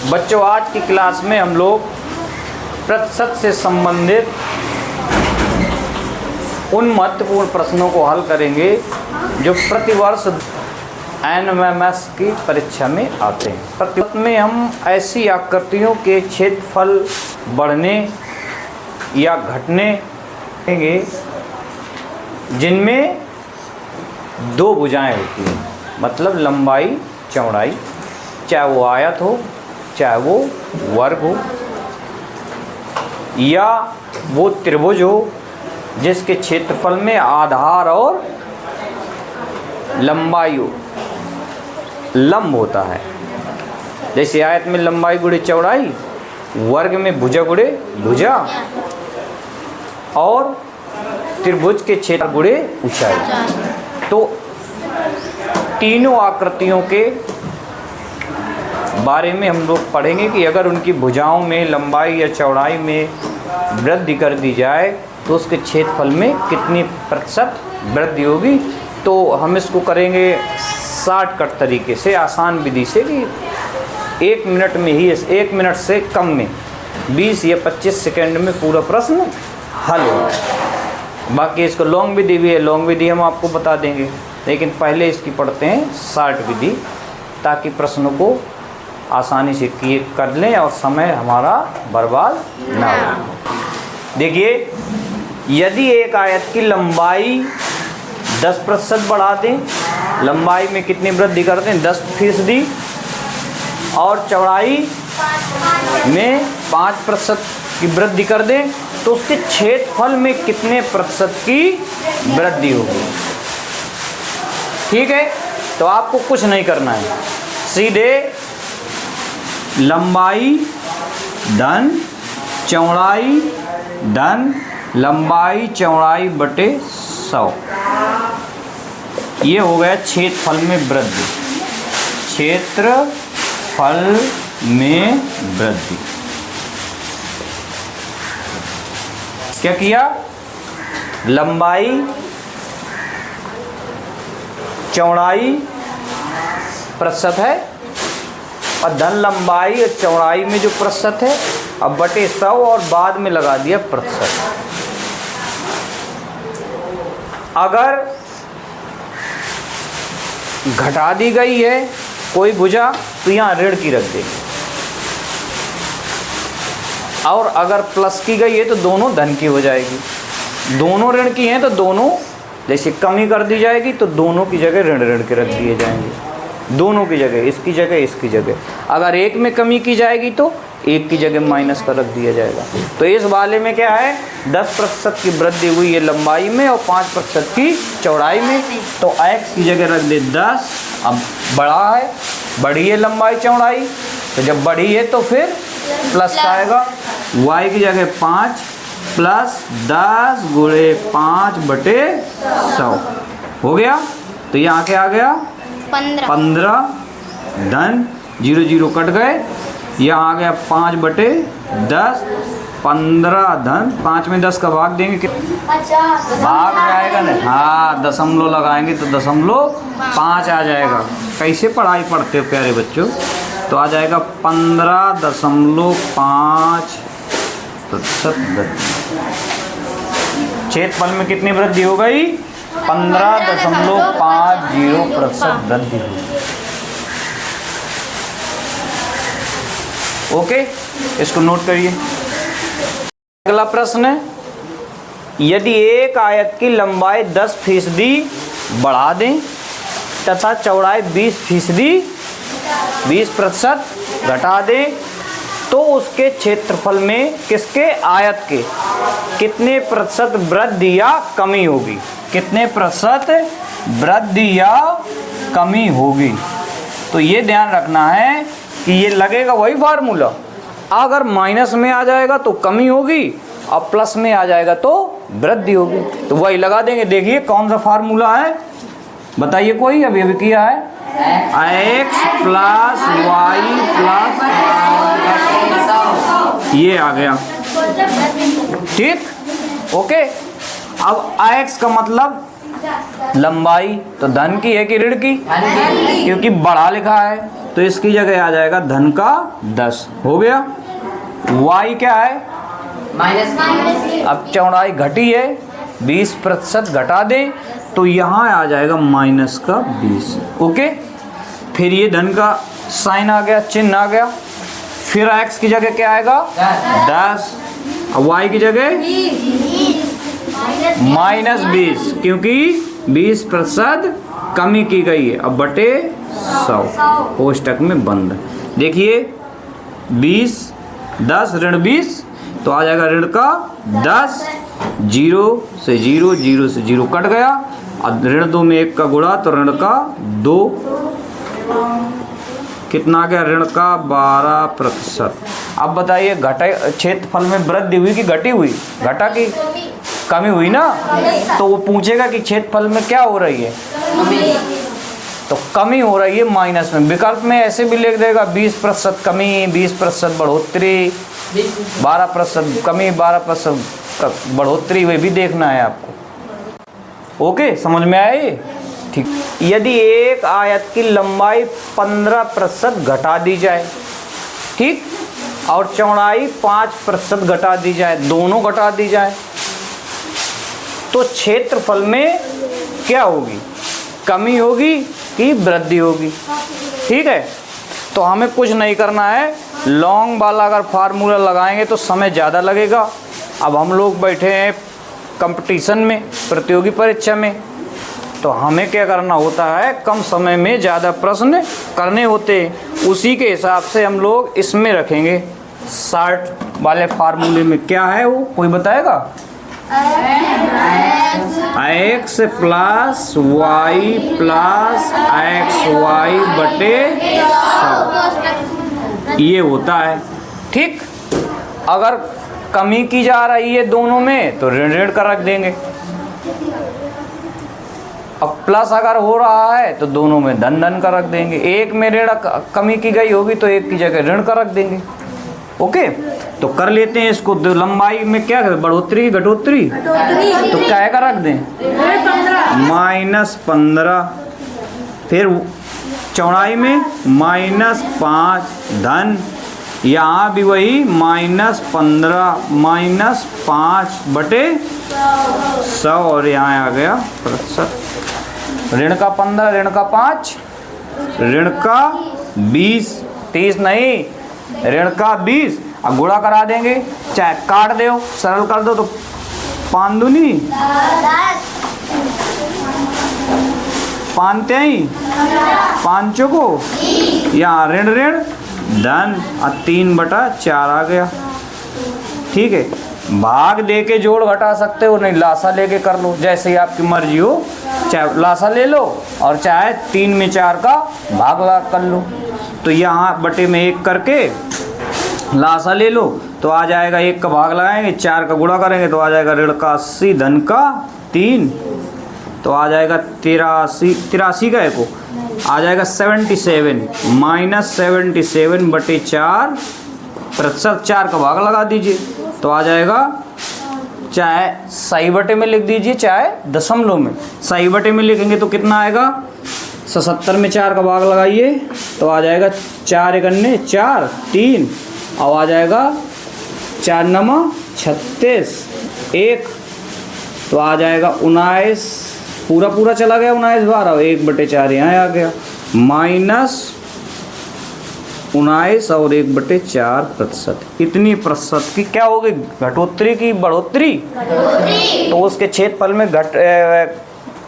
बच्चों, आज की क्लास में हम लोग प्रतिशत से संबंधित उन महत्वपूर्ण प्रश्नों को हल करेंगे जो प्रतिवर्ष एनएमएमएस की परीक्षा में आते हैं। प्रतिशत में हम ऐसी आकृतियों के क्षेत्रफल बढ़ने या घटने देंगे जिनमें दो भुजाएं होती हैं, मतलब लंबाई चौड़ाई, चाहे वो आयत हो चाहे वो वर्ग हो, या वो त्रिभुज हो जिसके क्षेत्रफल में आधार और लंबाई हो लंब होता है। जैसे आयत में लंबाई गुणे चौड़ाई, वर्ग में भुजा गुणे भुजा, और त्रिभुज के क्षेत्र गुणे ऊंचाई। तो तीनों आकृतियों के बारे में हम लोग पढ़ेंगे कि अगर उनकी भुजाओं में लंबाई या चौड़ाई में वृद्धि कर दी जाए तो उसके क्षेत्रफल में कितनी प्रतिशत वृद्धि होगी। तो हम इसको करेंगे शॉर्टकट तरीके से, आसान विधि से, कि 1 मिनट में ही, 1 मिनट से कम में 20 या 25 सेकेंड में पूरा प्रश्न हल हो। बाकी इसको लॉन्ग विधि भी है, लॉन्ग विधि हम आपको बता देंगे, लेकिन पहले इसकी पढ़ते हैं शॉर्ट विधि, ताकि प्रश्नों को आसानी से किए कर लें और समय हमारा बर्बाद ना हो। देखिए, यदि एक आयत की लंबाई 10% बढ़ा दें, लंबाई में कितनी वृद्धि कर दें, 10%, और चौड़ाई में 5% की वृद्धि कर दें, तो उसके क्षेत्रफल में कितने प्रतिशत की वृद्धि होगी। ठीक है, तो आपको कुछ नहीं करना है, सीधे लंबाई धन चौड़ाई धन लंबाई चौड़ाई बटे 100, ये हो गया क्षेत्रफल में वृद्धि। क्षेत्रफल में वृद्धि क्या किया, लंबाई चौड़ाई प्रतिशत है, और धन लंबाई और चौड़ाई में जो प्रतिशत है, अब बटे 100 और बाद में लगा दिया प्रतिशत। अगर घटा दी गई है कोई भुजा तो यहाँ ऋण की रख देंगे, और अगर प्लस की गई है तो दोनों धन की हो जाएगी। दोनों ऋण की हैं तो दोनों, जैसे कमी कर दी जाएगी तो दोनों की जगह ऋण ऋण के रख दिए जाएंगे, दोनों की जगह, इसकी जगह इसकी जगह। अगर एक में कमी की जाएगी तो एक की जगह माइनस कर रख दिया जाएगा। तो इस वाले में क्या है, 10% की वृद्धि हुई है लंबाई में और 5% की चौड़ाई में, तो x की जगह रख दे 10। अब बड़ा है, बढ़ी है लंबाई चौड़ाई, तो जब बढ़ी है तो फिर प्लस का आएगा, y की जगह 5 प्लस 10 गुणे 5 बटे 100 हो गया। तो यहाँ क्या आ गया, 15 धन 0 0 कट गए, यहाँ आ गया 5 बटे 10, 15 धन 5 में 10 का भाग देंगे, भाग जाएगा ना, हाँ, दशमलव लगाएंगे तो 0.5 आ जाएगा। कैसे पढ़ाई पढ़ते हो प्यारे बच्चों, तो आ जाएगा 15.5%। क्षेत्रफल में कितनी वृद्धि हो गई, 15.50% वृद्धि हुई। ओके, इसको नोट करिए। अगला प्रश्न है, यदि एक आयत की लंबाई 10% बढ़ा दें तथा चौड़ाई 20% घटा दें, तो उसके क्षेत्रफल में किसके आयत के कितने प्रतिशत वृद्धि या कमी होगी, कितने प्रतिशत वृद्धि या कमी होगी। तो ये ध्यान रखना है कि ये लगेगा वही फार्मूला, अगर माइनस में आ जाएगा तो कमी होगी और प्लस में आ जाएगा तो वृद्धि होगी, तो वही लगा देंगे। देखिए कौन सा फार्मूला है, बताइए कोई, अभी अभी किया है, x प्लस वाई प्लस, ये आ गया, ठीक, ओके। अब x का मतलब लंबाई, तो धन की है कि ऋण की, क्योंकि बढ़ा लिखा है, तो इसकी जगह आ जाएगा धन का 10 हो गया। y क्या है? अब चौड़ाई घटी है, 20% घटा दें तो यहाँ आ जाएगा माइनस का 20। ओके, फिर ये धन का साइन आ गया, चिन्ह आ गया। फिर x की जगह क्या आएगा? 10। y की जगह माइनस 20, क्योंकि 20% कमी की गई है। अब बटे 100 कोष्टक में बंद। देखिए 20 10 ऋण 20 तो आ जाएगा ऋण का 10, 0 से 0, 0 से 0 कट गया। अब ऋण 2 में 1 का गुणा तो ऋण का 2, कितना आ गया? ऋण का 12%। अब बताइए घटे क्षेत्रफल में वृद्धि हुई कि घटी हुई? घटा की कमी हुई ना, तो वो पूछेगा कि क्षेत्रफल में क्या हो रही है? तो कमी हो रही है माइनस में। विकल्प में ऐसे भी लिख देगा 20% कमी, 20% बढ़ोतरी, 12% कमी, 12% बढ़ोतरी, वे भी देखना है आपको। ओके, समझ में आया ये? ठीक। यदि एक आयत की लंबाई 15% घटा दी जाए, ठीक, और चौड़ाई 5% घटा दी जाए, दोनों घटा दी जाए, तो क्षेत्रफल में क्या होगी? कमी होगी कि वृद्धि होगी? ठीक है, तो हमें कुछ नहीं करना है। लॉन्ग वाला अगर फार्मूला लगाएंगे तो समय ज़्यादा लगेगा। अब हम लोग बैठे हैं कंपटीशन में, प्रतियोगी परीक्षा में, तो हमें क्या करना होता है? कम समय में ज़्यादा प्रश्न करने होते हैं। उसी के हिसाब से हम लोग इसमें रखेंगे। शॉर्ट वाले फार्मूले में क्या है वो कोई बताएगा? x plus Y plus X Y बटे 100 ये होता है। ठीक, अगर कमी की जा रही है दोनों में तो ऋण ऋण का रख देंगे। अब प्लस अगर हो रहा है तो दोनों में धन धन का रख देंगे। एक में ऋण कमी की गई होगी तो एक की जगह ऋण का रख देंगे। ओके, तो कर लेते हैं इसको। लंबाई में क्या है? बढ़ोतरी घटोतरी? तो क्या का रख दें? -15। फिर चौड़ाई में -5 धन, यहाँ भी वही -15 -5 बटे 100 और यहाँ आ गया प्रतिशत। ऋण का 15, ऋण का 5, ऋण का 20, 30 नहीं, ऋण का 20। अब गुणा करा देंगे, चाहे काट दो, सरल कर दो, तो 5 दूनी 5 ही 5 चौको, यहाँ ऋण ऋण धन, 3/4 आ गया। ठीक है, भाग दे के जोड़ घटा सकते हो, नहीं लासा लेके कर लो, जैसे ही आपकी मर्जी हो। चाहे लासा ले लो और चाहे 3 में 4 का भाग कर लो। तो यहाँ बटे में 1 करके लासा ले लो तो आ जाएगा, 1 का भाग लगाएंगे, 4 का गुणा करेंगे तो आ जाएगा ऋण का 80 धन का 3, तो आ जाएगा 83 का एको आ जाएगा 77 -77 बटे 4 प्रतिशत। 4 का भाग लगा दीजिए तो आ जाएगा, चाहे सही बटे में लिख दीजिए चाहे दशमलव में। सही बटे में लिखेंगे तो कितना आएगा? 77 में 4 का भाग लगाइए तो आ जाएगा 4 एकन्ने 4 3, अब आ जाएगा 4 9 36 1, तो आ जाएगा 19, पूरा चला गया 19 12, 1/4 यहाँ आ गया -19 और 1/4 प्रतिशत। इतनी प्रतिशत की क्या होगी? घटोतरी की बढ़ोतरी? तो उसके क्षेत्रफल में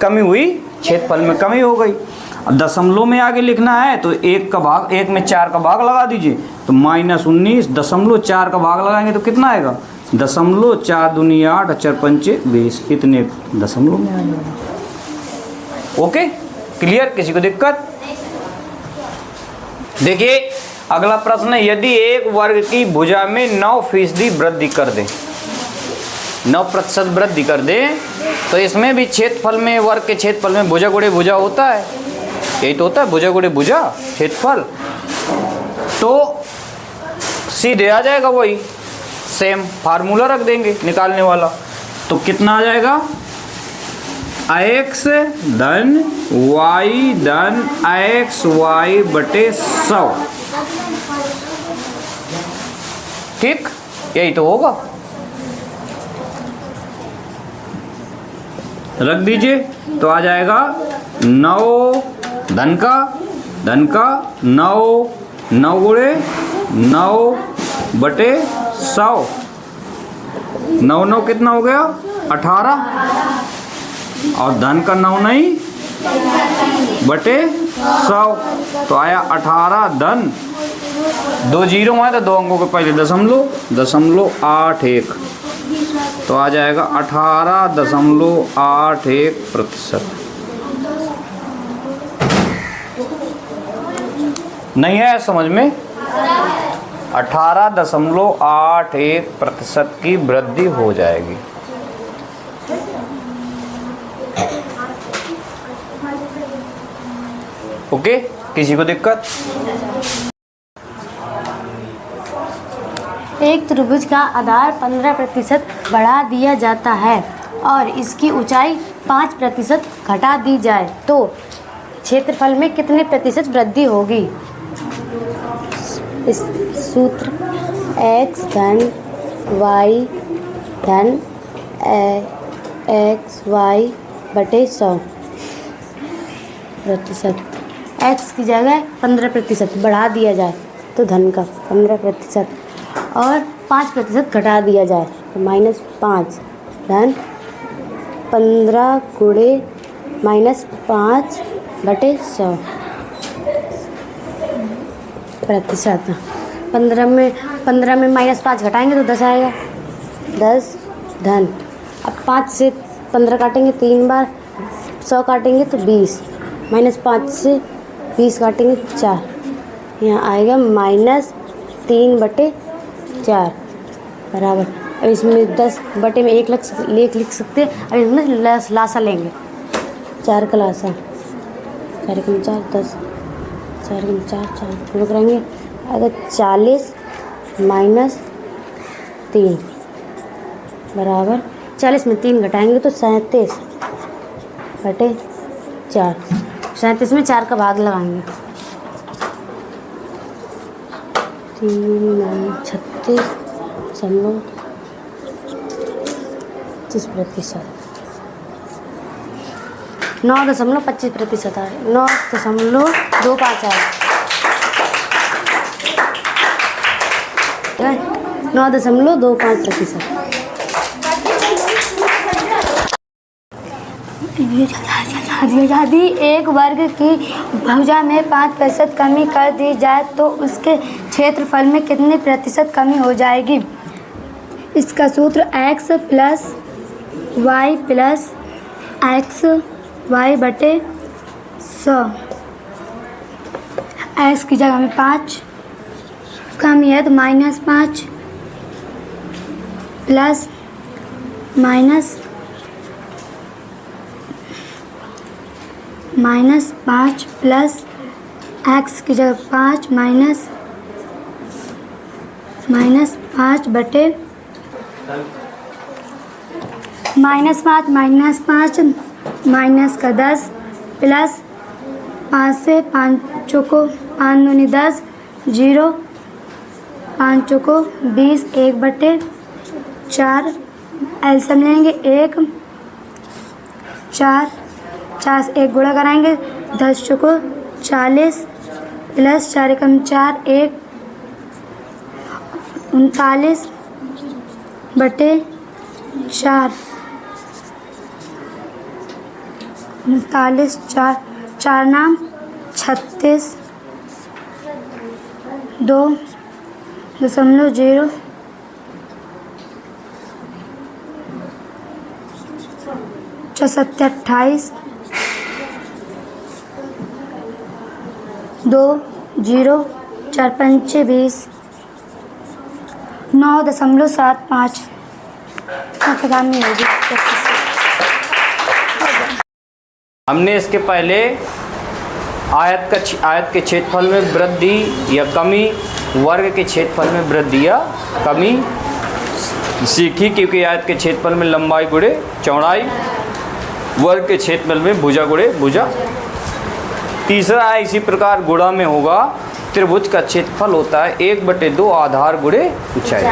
कमी हुई, क्षेत्रफल में कमी हो गई। अब दशमलव में आगे लिखना है तो 1 का भाग, 1 में 4 का भाग लगा दीजिए तो -19 दशमलव 4 का भाग लगाएंगे तो कितना आएगा? 0.4 दूनी 8 4 पंचे 20, इतने दशमलव में आ जाएगा। Okay, clear? किसी को दिक्कत? देखिए अगला प्रश्न है, यदि एक वर्ग की भुजा में 9% वृद्धि कर दें, 9% वृद्धि कर दें, तो इसमें भी क्षेत्रफल में, वर्ग के क्षेत्रफल में भुजा गुणे भुजा होता है, यही तो होता है भुजा गुणे भुजा क्षेत्रफल। तो सीधे आ जाएगा वही सेम फार्मूला रख देंगे निकालने वाला। तो कितना आ जाएगा? एक्स धन वाई धन एक्स वाई बटे 100। ठीक, यही तो होगा। रख दीजिए तो आ जाएगा 9 धन का 9 गुणे 9 बटे 100। 9 9 कितना हो गया 18, और धन का 9 नहीं बटे 100 तो आया 18 धन। 2 जीरो है तो 2 अंकों के पहले दशमलव 81 तो आ जाएगा 18.81%। नहीं है समझ में? 18.81% की वृद्धि हो जाएगी। ओके, किसी को दिक्कत? एक त्रिभुज का आधार 15% बढ़ा दिया जाता है और इसकी ऊंचाई 5% घटा दी जाए तो क्षेत्रफल में कितने प्रतिशत वृद्धि होगी? इस सूत्र x धन y धन x y बटे 100 प्रतिशत। x की जगह 15% बढ़ा दिया जाए तो धन का 15% और 5% घटा दिया जाए तो -5 धन 15 गुणे -5 बटे 100 प्रतिशत। 15 में -5 घटाएंगे तो 10 आएगा, 10 धन। अब 5 से 15 काटेंगे 3 बार, 100 काटेंगे तो 20, -5 से 20 काटेंगे 4, यहाँ आएगा -3 बटे 4 बराबर। अब इसमें 10 बटे में 1 लिख सकते हैं। अब इसमें लासा लेंगे, 4 का लासा, 4 कम 4 10, 4 कम 4 4 करेंगे। अगर 40 - 3 बराबर 40 में 3 घटाएंगे तो 37 बटे 4। 37 में 4 का भाग लगाएंगे, 36.25%। 9.25% आ रहा है, 9.25 आ रहा है, 9.25%। यदि एक वर्ग की भुजा में 5% कमी कर दी जाए तो उसके क्षेत्रफल में कितने प्रतिशत कमी हो जाएगी? इसका सूत्र x प्लस x y बटे 100। x की जगह में 5 कमी है तो -5 प्लस -5 प्लस x की जगह 5 -5 बटे -5 माइनस का 10 प्लस 5 से 5 को 5 दूनी 10 0 5 को 20 1 बटे 4 एलसीएम लेंगे 1 4 4 से 1 गुणा कराएंगे 10 को 40 प्लस 4 कम 4 1 39 बटे 4 39 4 नाम 36 2.0 28 2 0 4 5 20 9.75 में होगी। हमने इसके पहले आयत के क्षेत्रफल में वृद्धि या कमी, वर्ग के क्षेत्रफल में वृद्धि या कमी सीखी, क्योंकि आयत के क्षेत्रफल में लंबाई गुणे चौड़ाई, वर्ग के क्षेत्रफल में भुजा गुणे भुजा। तीसरा है इसी प्रकार गुणा में होगा, त्रिभुज का क्षेत्रफल होता है 1/2 आधार गुणे ऊंचाई।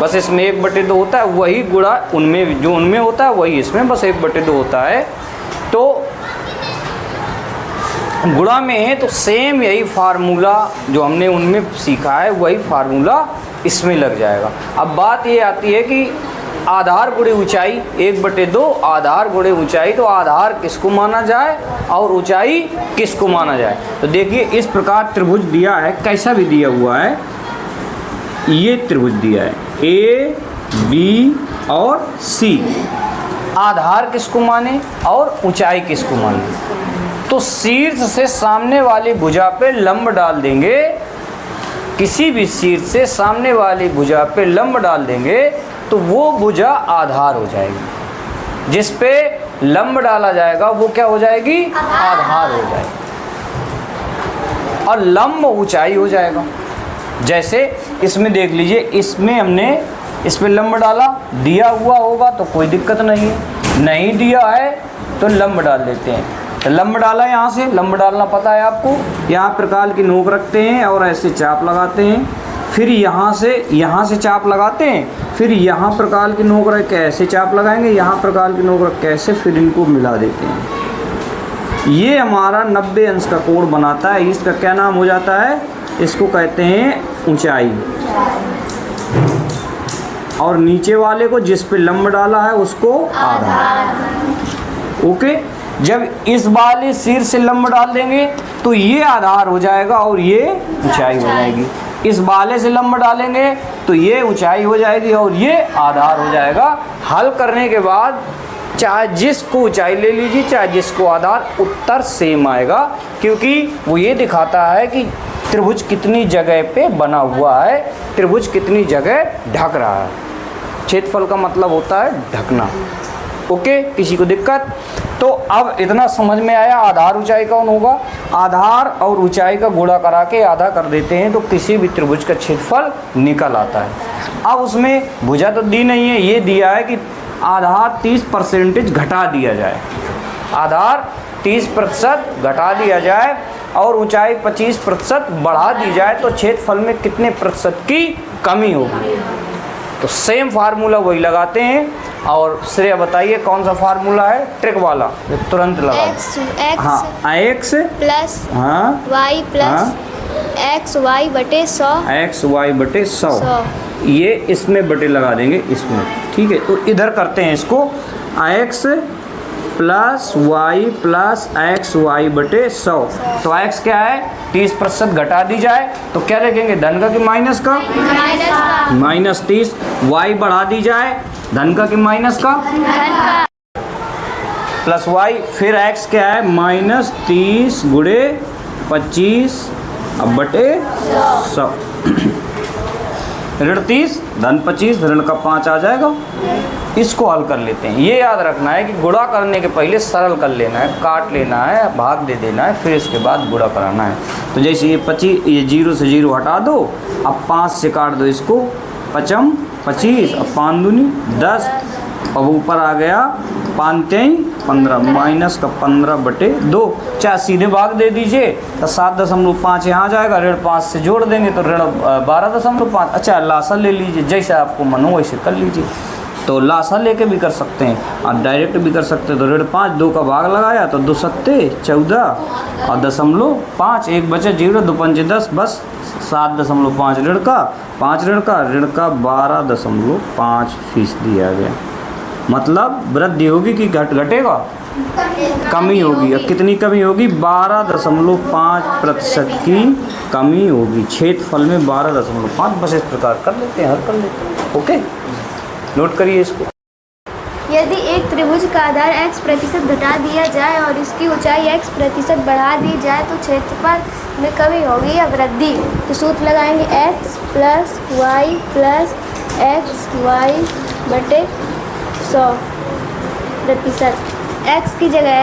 बस इसमें 1/2 होता है, वही गुणा उनमें जो उनमें होता है वही इसमें बस 1/2 होता है। तो गुणा में है तो सेम यही फार्मूला जो हमने उनमें सीखा है वही फार्मूला इसमें लग जाएगा। अब बात ये आती है कि आधार गुणे ऊंचाई 1/2 आधार गुणे ऊंचाई, तो आधार किसको माना जाए और ऊंचाई किसको माना जाए। तो देखिए इस प्रकार त्रिभुज दिया है, कैसा भी दिया हुआ है, ये त्रिभुज दिया है ए बी और सी। आधार किसको माने और ऊंचाई किसको माने, तो शीर्ष से सामने वाली भुजा पे लंब डाल देंगे, किसी भी शीर्ष से सामने वाली भुजा पे लंब डाल देंगे तो वो भुजा आधार हो जाएगी। जिस पे लंब डाला जाएगा वो क्या हो जाएगी, आधार हो जाएगी, और लंब ऊंचाई हो जाएगा। जैसे इसमें देख लीजिए, इसमें हमने इस पे लंब डाला, दिया हुआ होगा तो कोई दिक्कत नहीं है, नहीं दिया है तो लंब डाल देते हैं। तो लंब डाला, यहाँ से लंब डालना पता है आपको, यहाँ प्रकार की नोक रखते हैं और ऐसे चाप लगाते हैं, फिर यहाँ से चाप लगाते हैं, फिर यहाँ प्रकार की नोक रख के ऐसे चाप लगाएंगे, यहाँ प्रकार की नोक रख के ऐसे, फिर इनको मिला देते हैं। ये हमारा 90 अंश का कोण बनाता है। इसका क्या नाम हो जाता है, इसको कहते हैं ऊंचाई। और नीचे वाले को जिस पे लंब डाला है उसको आधार। ओके, जब इस वाले सिर से लंब डाल देंगे तो ये आधार हो जाएगा और ये ऊंचाई हो जाएगी। इस वाले से लंब डालेंगे तो ये ऊंचाई हो जाएगी और ये आधार हो जाएगा। हल करने के बाद चाहे जिसको ऊंचाई ले लीजिए चाहे जिसको आधार, उत्तर सेम आएगा, क्योंकि वो ये दिखाता है कि त्रिभुज कितनी जगह पे बना हुआ है, त्रिभुज कितनी जगह ढक रहा है। क्षेत्रफल का मतलब होता है ढकना। ओके, किसी को दिक्कत? तो अब इतना समझ में आया आधार ऊंचाई कौन होगा। आधार और ऊंचाई का गुणा करा के आधा कर देते हैं तो किसी भी त्रिभुज का क्षेत्रफल निकल आता है। अब उसमें भुजा तो दी नहीं है, ये दिया है कि आधार 30% घटा दिया जाए, आधार 30% घटा दिया जाए और ऊंचाई 25% बढ़ा दी जाए तो क्षेत्रफल में कितने प्रतिशत की कमी होगी। तो सेम फार्मूला वही लगाते हैं। और श्रेया बताइए कौन सा फार्मूला है, ट्रिक वाला, तुरंत लगा। हाँ, एक्स प्लस हाँ वाई प्लस एक्स वाई बटे 100, एक्स वाई बटे 100, ये इसमें बटे लगा देंगे इसमें। ठीक है, तो इधर करते हैं इसको, X plus Y plus X Y बटे 100। तो एक्स क्या है, 30% घटा दी जाए तो क्या लिखेंगे, धन का कि माइनस का, -30। वाई बढ़ा दी जाए, धन का कि माइनस का, प्लस वाई। फिर एक्स क्या है, -30 गुणे 25 अब बटे 100। ऋण 30 धन 25 ऋण का 5 आ जाएगा। इसको हल कर लेते हैं। ये याद रखना है कि गुणा करने के पहले सरल कर लेना है, काट लेना है, भाग दे देना है, फिर इसके बाद गुणा कराना है। तो जैसे ये 25, ये 0 से 0 हटा दो, अब 5 से काट दो इसको, 5 25, अब 5 दूनी 10, अब ऊपर आ गया 5 3 15, माइनस का 15 बटे 2। चाहे सीधे भाग दे दीजिए तो 7.5 यहाँ आ जाएगा, ऋण 5 से जोड़ देंगे तो ऋण 12.5। अच्छा, लासा ले लीजिए, जैसे आपको मन हो वैसे कर लीजिए। तो लासा लेके भी कर सकते हैं और डायरेक्ट भी कर सकते हैं। तो ऋण 5, 2 का भाग लगाया तो 2 सत्ते 14 और 0.5, 1 बचे 0, 2 पंचे 10, बस 7.5 ऋण का, 5 ऋण का, ऋण का 12.5% दिया गया। मतलब वृद्धि होगी कि घटेगा, कमी होगी। और कितनी कमी होगी, 12.5% की कमी होगी। क्षेत्रफल में 12.5। बस इस प्रकार कर लेते हैं, हल कर लेते हैं। ओके, नोट करिए इसको। यदि एक त्रिभुज का आधार x% घटा दिया जाए और इसकी ऊंचाई x% बढ़ा दी जाए तो क्षेत्रफल में कमी होगी या वृद्धि। तो सूत्र लगाएंगे x plus Y plus X Y बटे 100%। x की जगह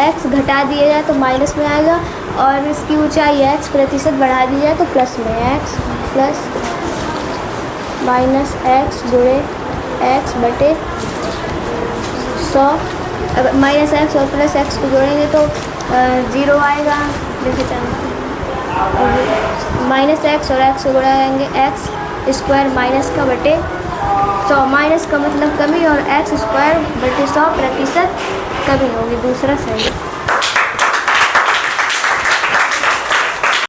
x घटा दिया जाए तो माइनस में आएगा और इसकी ऊंचाई x% बढ़ा दी जाए तो प्लस में, x प्लस माइनस x गुणे x बटे 100 अब माइनस एक्स और प्लस एक्स को जोड़ेंगे तो 0 आएगा। देखिए माइनस एक्स और एक्स को जोड़ाएंगे एक्स स्क्वायर माइनस का बटे 100, माइनस का मतलब कमी और एक्स स्क्वायर बटे 100% कमी होगी, दूसरा सही।